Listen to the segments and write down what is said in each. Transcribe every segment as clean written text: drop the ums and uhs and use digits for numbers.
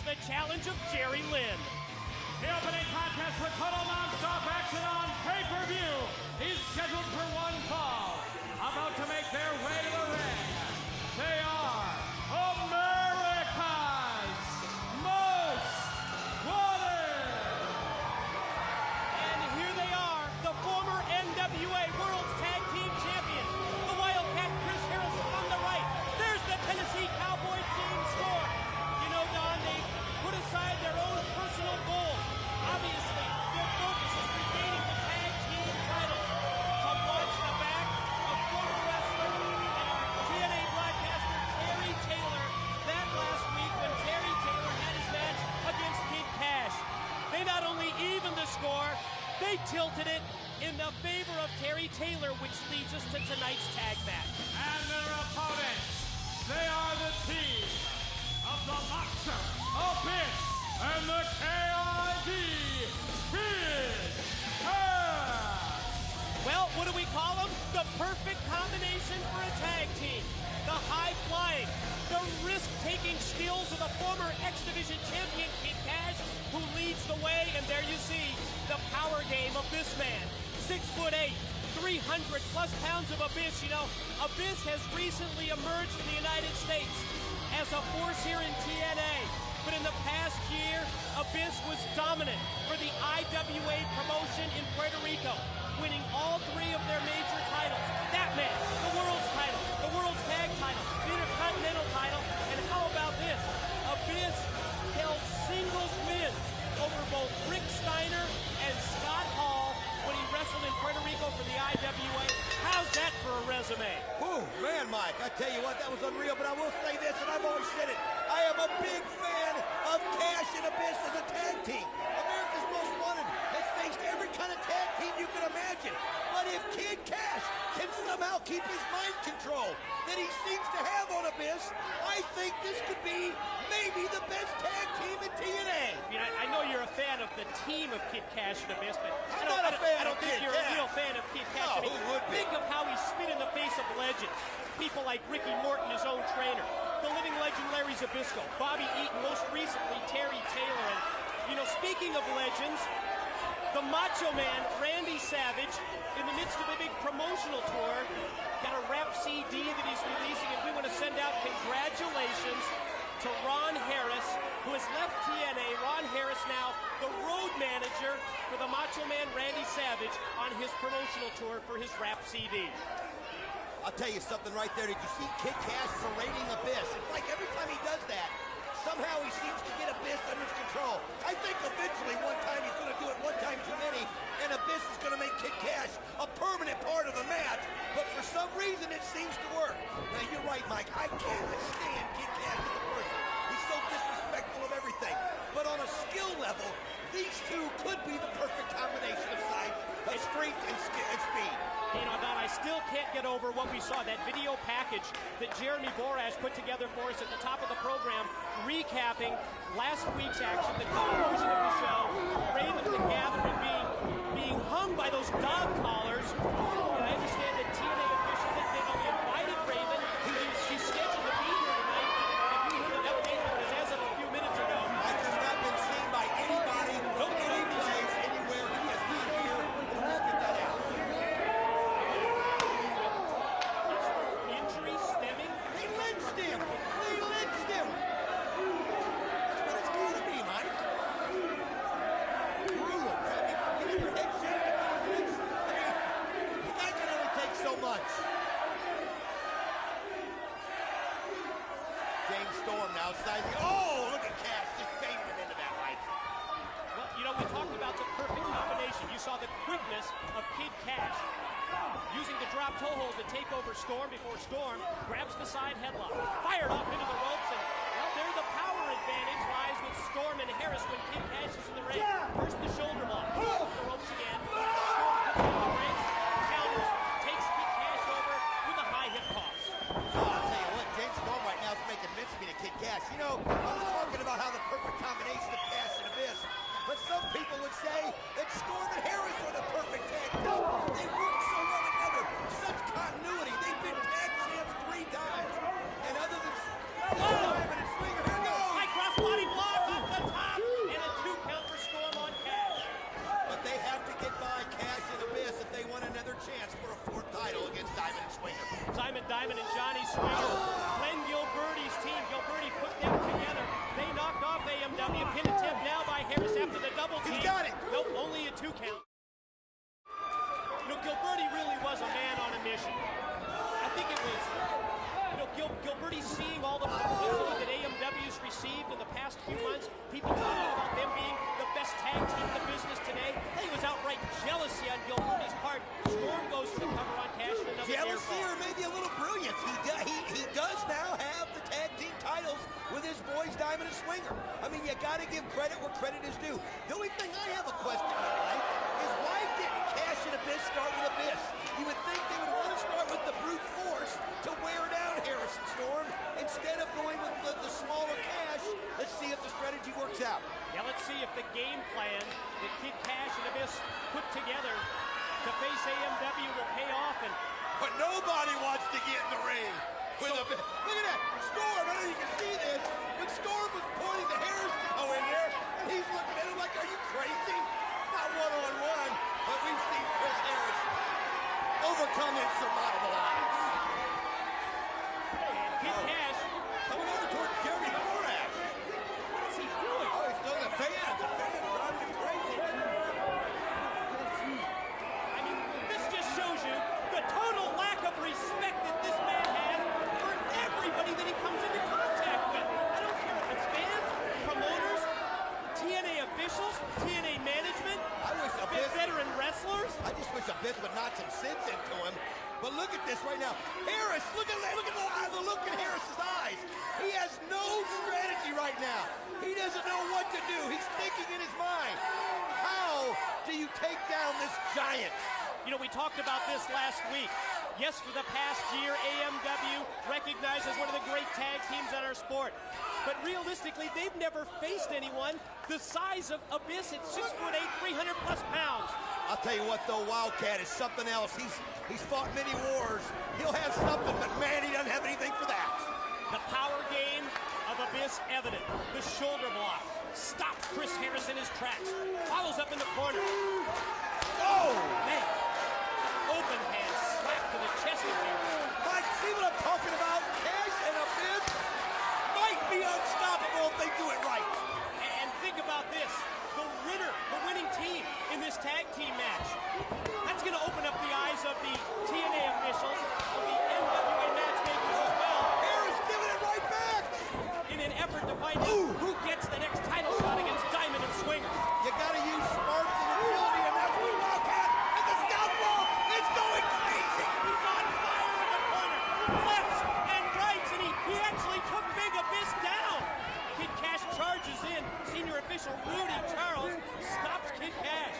against the challenge of Jerry Lynn. The opening contest with total non-stop action on pay-per-view is scheduled for one fall. About to make their way to the ring, they are America's Most Wanted! And here they are, the former NWA World Tag Team Champions. The Wildcat Chris Harrison on the right. There's the Tennessee Cowboy James Storm. You know, Don, they put aside their own personal goals. Obviously, their focus is regaining the tag team title. To watch the back of former wrestler and our TNA broadcaster Terry Taylor that last week when Terry Taylor had his match against Kid Kash. They not only evened the score, they tilted it in the favor of Terry Taylor, which leads us to tonight's tag match. And their opponents, they are the team of the Boxer, Abyss, and the KID Kid Kash. Well, what do we call them? The perfect combination for a tag team. The high-flying, the risk-taking skills of the former X-Division champion, Kid Kash, who leads the way, and there you see the power game of this man. 6'8", 300-plus pounds of Abyss. You know, Abyss has recently emerged in the United States as a force here in TNA. But in the past year, Abyss was dominant for the IWA promotion in Puerto Rico, winning all three of their major titles. That man, the world's title, the world's tag title, the intercontinental title, and how about this? Abyss held singles wins over both Rick Steiner and Scott Hall when he wrestled in Puerto Rico for the IWA. How's that for a resume? Ooh, man, Mike, I tell you what, that was unreal, but I will say this, and I've always said it, I am a big fan of Kash and Abyss as a tag team. America's Most Wanted has faced every kind of tag team you can imagine, but if Kid Kash can somehow keep his mind control that he seems to have on Abyss, I think this could be maybe the best tag team in TNA. You know, I know you're a fan of the team of Kid Kash and Abyss, but I'm not a fan I don't of think Kid you're Kash. a real fan of Kid Kash. Oh, I mean, who would be? think of how he spit in the face of legends. People like Ricky Morton, his own trainer, the living legend Larry Zbyszko, Bobby Eaton, most recently Terry Taylor. And, you know, speaking of legends, the Macho Man, Randy Savage, in the midst of a big promotional tour, got a rap CD that he's releasing, and we want to send out congratulations to Ron Harris, who has left TNA. Ron Harris now the road manager for the Macho Man Randy Savage on his promotional tour for his rap CD. I'll tell you something right there. Did you see Kid Kash parading Abyss? It's like every time he does that, somehow he seems to get Abyss under his control. I think eventually one time he's going to do it one time too many, and Abyss is going to make Kid Kash a permanent part of the match. But for some reason, it seems to work. Now, you're right, Mike. I can't stand Kid Kash as a person. He's so disrespectful of everything. But on a skill level, these two could be the perfect combination of strength and speed. You know, Don, I still can't get over what we saw, that video package that Jeremy Borash put together for us at the top of the program, recapping last week's action, the conclusion of the show, Raven the Gathering being hung by those dog collars. And I understand that TNA officials that they only invited Raven. She's scheduled to be here tonight. If you heard an update, because as of a few minutes ago, Mike has not been seen by anybody, any place, anywhere. He has been here. Let's get that out. injury stemming. He lynched him. He lynched him. That's what it's going to be, Mike. Brutal. I mean, getting your head shaken. The guy can only take so much. James Storm now sizing. Oh, look at Kash just banging him into that, Mike. Well, you know, we talked about the perfect combination. You saw the quickness of Kid Kash using the drop toe hold to take over Storm before Storm grabs the side headlock. Fired off into the ropes, and well, there the power advantage lies with Storm and Harris when Kid Kash is in the ring. First the shoulder block, the ropes again. Storm comes in the ring, counters, takes Kid Kash over with a high hip toss. Oh, I'll tell you what, James Storm right now is making mincemeat of Kid Kash. You know, I was talking about how the perfect combination of Kash and Abyss, but some people would say that Storm and Harris are the perfect tag team. They work so well together, such continuity. They've been tag champs 3 times. And other than Diamond and Slinger, here goes. High cross body block. David Diamond and Johnny Swinger. Glenn Gilberti's team. Gilberti put them together. They knocked off AMW. Pin attempt now by Harris after the double team. He's got it. Nope, only a 2 count. You know, Gilberti really was a man on a mission. I think it was, you know, Gilberti seeing all the publicity that AMW's received in the past few months. People talking about them being the best tag team in the business today. I think it was outright jealousy on Gilberti's part. Storm goes for the cover on Cash and another Jealousy or maybe a little brilliance. He does now have the tag team titles with his boys Diamond and Swinger. I mean, you got to give credit where credit is due. The only thing I have a question on, Mike, is why didn't Cash and Abyss start with Abyss? You would think they would want to start with the brute force to wear down Harrison Storm instead of going with the smaller Cash. Let's see if the strategy works out. Yeah, let's see if the game plan that Kid Cash and Abyss put together to face AMW will pay off. But nobody wants to get in the ring with Abyss. Look at that. Storm, I don't know if you can see this, but Storm was pointing to Harris to go in there, and he's looking at him like, are you crazy? Not one-on-one, but we've seen Chris Harris overcome insurmountable odds. And Kid Cash coming over toward Jeremy Borash. What is he doing? Oh, he's still the fans. The fans driving him crazy. I mean, this just shows you the total lack of respect that this man has for everybody that he comes into contact with. I don't care if it's fans, promoters, TNA officials, TNA management, I wish Abyss, veteran wrestlers. I just wish Abyss would knock some sense into him. But look at this right now. Harris, look at the look in Harris's eyes. He has no strategy right now. He doesn't know what to do. He's thinking in his mind. How do you take down this giant? You know, we talked about this last week. Yes, for the past year, AMW recognized as one of the great tag teams in our sport. But realistically, they've never faced anyone the size of Abyss at 6'8", 300 plus pounds. I'll tell you what, though, Wildcat is something else. He's fought many wars. He'll have something, but man, he doesn't have anything for that. The power game of Abyss evident. The shoulder block stops Chris Harris in his tracks. Follows up in the corner. Oh! Man, open hand slap to the chest of Harris. Mike, see what I'm talking about? Cash and Abyss might be unstoppable if they do it right. And think about this. The winning team in this tag team match. That's going to open up the eyes of the TNA officials, of the NWA matchmakers as well. Harris giving it right back. In an effort to find out who gets the next title shot against Diamond and Swinger. You got to use smarts and agility, and that's what Wildcat and the southpaw is going crazy. He's on fire in the corner. Lefts and rights, and he actually took Big Abyss down. Kid Cash charges in. Senior official Rudy Charles stops Kid Cash.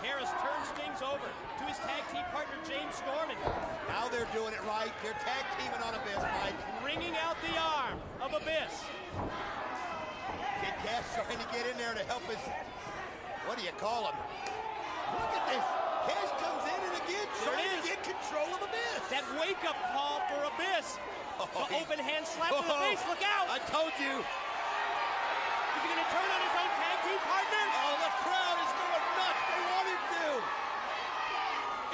Harris turns things over to his tag team partner James Storm. Now they're doing it right. They're tag teaming on Abyss, Mike. Wringing out the arm of Abyss. Kid Cash trying to get in there to help his, what do you call him? Look at this. Cash comes in and again trying to get control of Abyss. That wake-up call for Abyss. The open hand slap to the face. Look out. I told you. Is he going to turn on his own tag team partner? Oh, the crowd is going nuts. They want him to.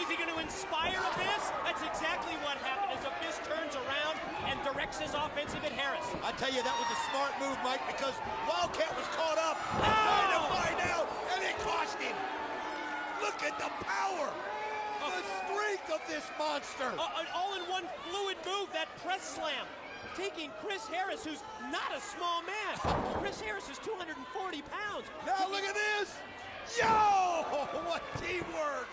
Is he going to inspire Abyss? That's exactly what happened as Abyss turns around and directs his offensive at Harris. I tell you, that was a smart move, Mike, because Wildcat was caught up trying to find out, and it cost him. Look at the power, the strength of this monster. An all-in-one fluid move, that press slam. Taking Chris Harris, who's not a small man. Chris Harris is 240 pounds. Now look at this. Yo, what teamwork.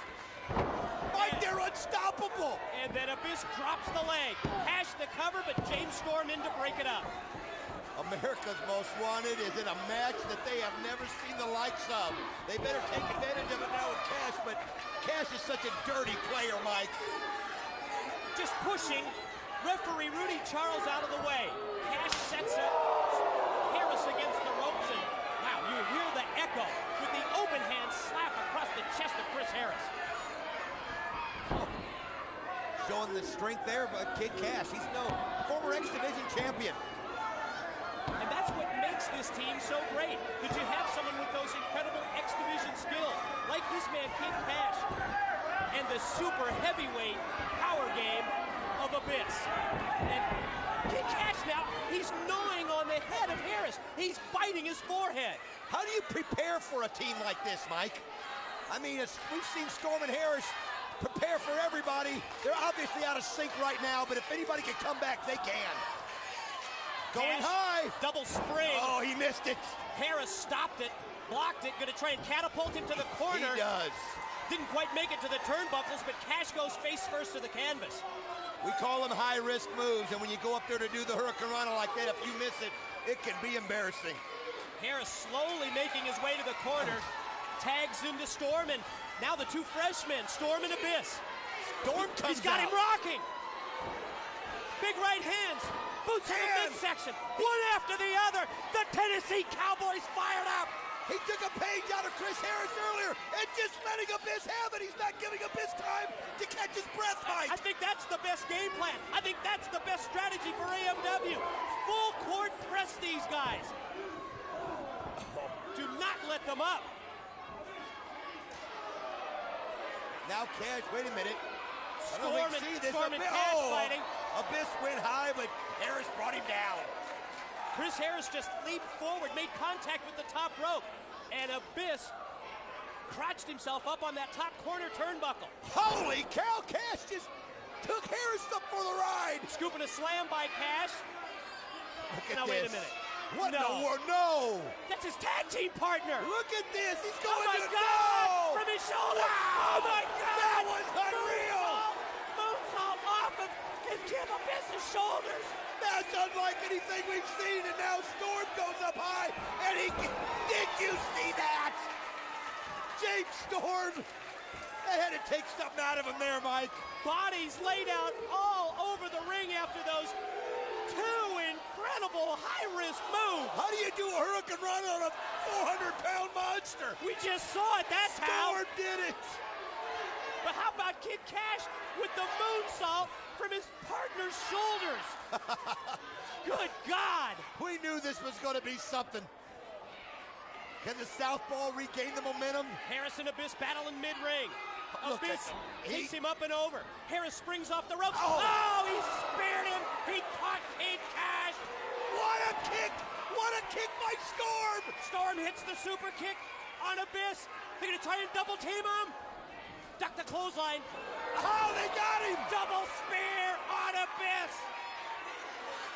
Mike, they're unstoppable. And then Abyss drops the leg. Cash the cover, but James Storm in to break it up. America's Most Wanted is in a match that they have never seen the likes of. They better take advantage of it now with Cash, but Cash is such a dirty player, Mike. Just pushing referee Rudy Charles out of the way. Cash sets up Harris against the ropes, and wow, you hear the echo with the open hand slap across the chest of Chris Harris. Showing the strength there, but Kid Cash, he's no former X Division champion. And that's what makes this team so great, that you have someone with those incredible X Division skills, like this man, Kid Cash, and the super heavyweight biting his forehead. How do you prepare for a team like this, Mike? I mean, we've seen Storm and Harris prepare for everybody. They're obviously out of sync right now, but if anybody can come back, they can. Going high. Double spring. Oh, he missed it. Harris stopped it, blocked it, gonna try and catapult him to the corner. He does. Didn't quite make it to the turnbuckles, but Kash goes face first to the canvas. We call them high-risk moves, and when you go up there to do the Hurricane Rana like that, if you miss it, it can be embarrassing. Harris slowly making his way to the corner, tags into Storm, and now the two freshmen, Storm and Abyss. Storm comes He's got out. him rocking. Big right hands, boots in the midsection, one after the other. The Tennessee Cowboys fired up. He took a page out of Chris Harris earlier and just letting Abyss have it. He's not giving Abyss time to catch his breath, Mike. I think that's the best game plan. I think that's the best strategy for AMW. Full court press these guys. Do not let them up. Now Kash, wait a minute. Storm and Kash fighting. Abyss went high, but Harris brought him down. Chris Harris just leaped forward, made contact with the top rope, and Abyss crotched himself up on that top corner turnbuckle. Holy cow, Kash just took Harris up for the ride. Scooping a slam by Kash. Look at now, this. wait a minute. What No. in the world? No. That's his tag team partner. Look at this. He's Oh going my to God! From his shoulder. Wow. Oh my God! That was unreal. Moonsault off of Jim Abyss's shoulders. That's unlike anything we've seen, and now Storm goes up high, and did you see that? James Storm, they had to take something out of him there, Mike. Bodies laid out all over the ring after those two incredible high-risk moves. How do you do a Hurricane Rana on a 400-pound monster? We just saw it that time. Storm did it. But how about Kid Kash with the moonsault from his partner's shoulders? Good God! We knew this was going to be something. Can the Southpaw regain the momentum? Harris and Abyss battle in mid-ring. Look, Abyss he- takes him up and over. Harris springs off the ropes. Oh. Oh, he speared him. He caught Kid Kash. What a kick! What a kick by Storm! Storm hits the super kick on Abyss. They're going to try and double team him. Duck the clothesline. Oh, they got him! Double spear on Abyss.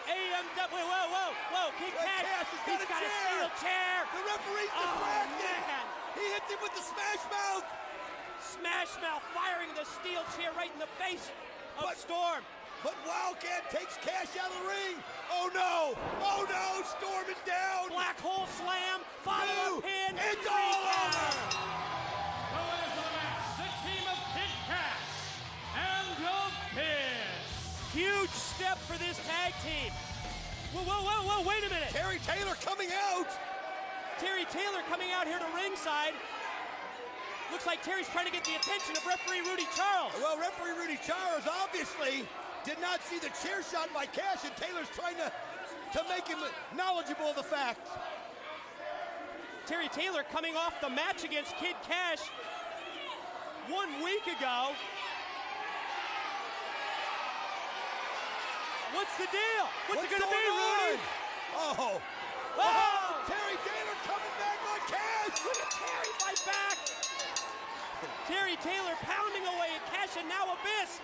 AMW, whoa. Kid Kash, Kash has got a a chair. steel chair. The referee's Oh, distracted! man. He hits him with the smash mouth! Smash Mouth firing the steel chair right in the face of But- Storm. But Wildcat takes Kash out of the ring! Oh no! Oh no! Storm is down! Black hole slam, follow up pin. It's three all count. over! The winners of the match, the team of Kid Kash and Abyss. Huge step for this tag team. Whoa, wait a minute. Terry Taylor coming out! Terry Taylor coming out here to ringside. Looks like Terry's trying to get the attention of referee Rudy Charles. Well, referee Rudy Charles obviously did not see the chair shot by Kash, and Taylor's trying to make him knowledgeable of the fact. Terry Taylor coming off the match against Kid Kash 1 week ago. What's the deal? What's it going to be, going Rudy? on? Oh! Oh! Terry Taylor coming back on Kash! Look at Terry fight back. Terry Taylor pounding away at Kash, and now Abyss.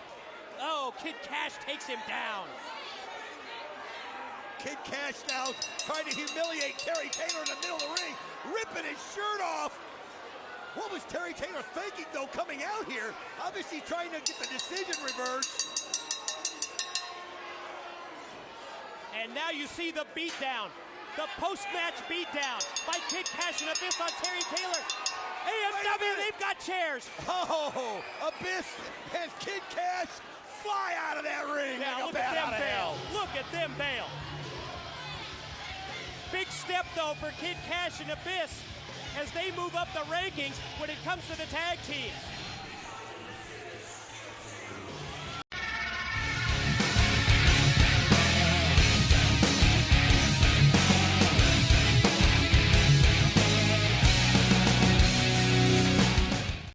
Oh, Kid Kash takes him down. Kid Kash now trying to humiliate Terry Taylor in the middle of the ring, ripping his shirt off. What was Terry Taylor thinking, though, coming out here? Obviously trying to get the decision reversed. And now you see the beatdown, the post-match beatdown by Kid Kash and Abyss on Terry Taylor. AMW, they've got chairs. Oh, Abyss and Kid Kash fly out of that ring Yeah, like a look bat at out them of hell. bail. Look at them bail. Big step, though, for Kid Kash and Abyss as they move up the rankings when it comes to the tag teams.